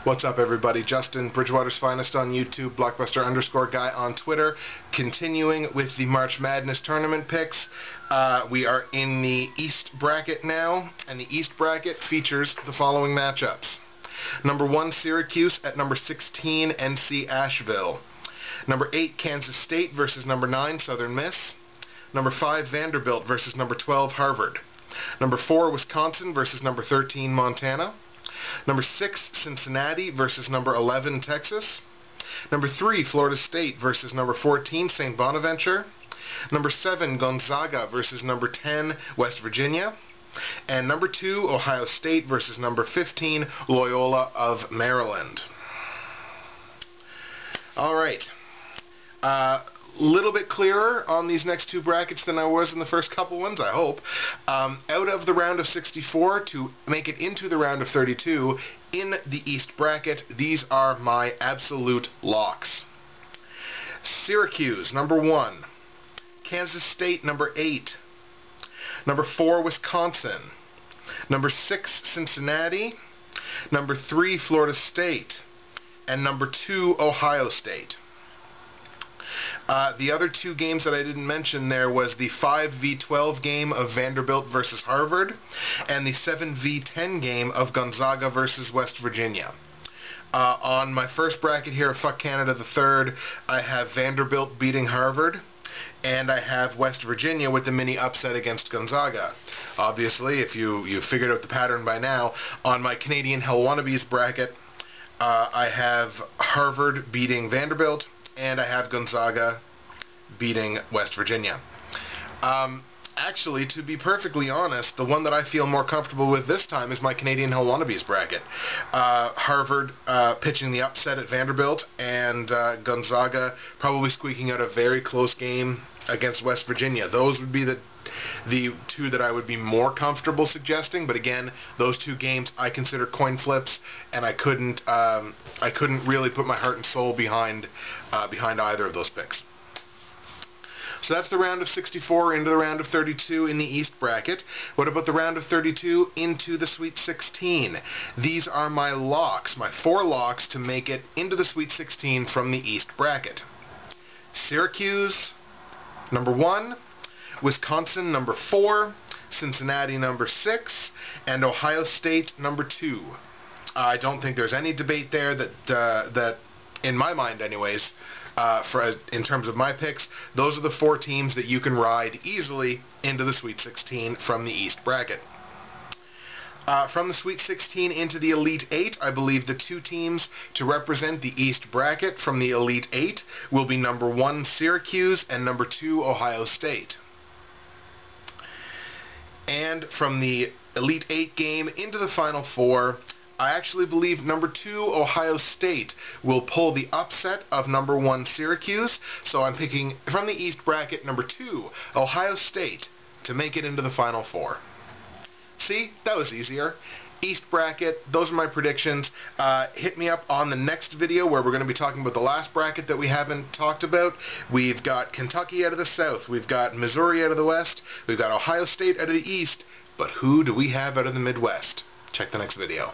What's up, everybody? Justin, Bridgewater's Finest on YouTube, Blockbuster_guy on Twitter. Continuing with the March Madness tournament picks. We are in the East bracket now, and the East bracket features the following matchups. Number 1, Syracuse at number 16, NC Asheville. Number 8, Kansas State versus number 9, Southern Miss. Number 5, Vanderbilt versus number 12, Harvard. Number 4, Wisconsin versus number 13, Montana. Number 6, Cincinnati versus number 11, Texas. Number 3, Florida State versus number 14, St. Bonaventure. Number 7, Gonzaga versus number 10, West Virginia. And number 2, Ohio State versus number 15, Loyola of Maryland. Alright. Little bit clearer on these next two brackets than I was in the first couple ones, I hope. Out of the round of 64 to make it into the round of 32 in the East bracket, these are my absolute locks. Syracuse, number 1. Kansas State, number 8. Number 4, Wisconsin. Number 6, Cincinnati. Number 3, Florida State. And number 2, Ohio State. The other two games that I didn't mention there was the 5v12 game of Vanderbilt versus Harvard and the 7v10 game of Gonzaga versus West Virginia. On my first bracket here of Fuck Canada the Third, I have Vanderbilt beating Harvard, and I have West Virginia with the mini upset against Gonzaga. Obviously, if you figured out the pattern by now, on my Canadian Hell Wannabes bracket, I have Harvard beating Vanderbilt, and I have Gonzaga beating West Virginia. Actually, to be perfectly honest, the one that I feel more comfortable with this time is my Canadian Hell Wannabes bracket. Harvard pitching the upset at Vanderbilt, and Gonzaga probably squeaking out a very close game against West Virginia. Those would be the two that I would be more comfortable suggesting, but again, those two games I consider coin flips, and I couldn't really put my heart and soul behind either of those picks. So that's the round of 64 into the round of 32 in the East bracket. What about the round of 32 into the Sweet 16? These are my locks, my 4 locks to make it into the Sweet 16 from the East bracket. Syracuse, number 1. Wisconsin, number 4. Cincinnati, number 6. And Ohio State, number 2. I don't think there's any debate there that in my mind anyways, in terms of my picks, those are the 4 teams that you can ride easily into the Sweet 16 from the East bracket. From the Sweet 16 into the Elite 8, I believe the 2 teams to represent the East bracket from the Elite 8 will be number 1, Syracuse, and number 2, Ohio State. And from the Elite 8 game into the Final 4, I actually believe number 2, Ohio State, will pull the upset of number 1, Syracuse. So I'm picking from the East bracket number 2, Ohio State, to make it into the Final 4. See? That was easier. East bracket, those are my predictions. Hit me up on the next video where we're going to be talking about the last bracket that we haven't talked about. We've got Kentucky out of the South. We've got Missouri out of the West. We've got Ohio State out of the East. But who do we have out of the Midwest? Check the next video.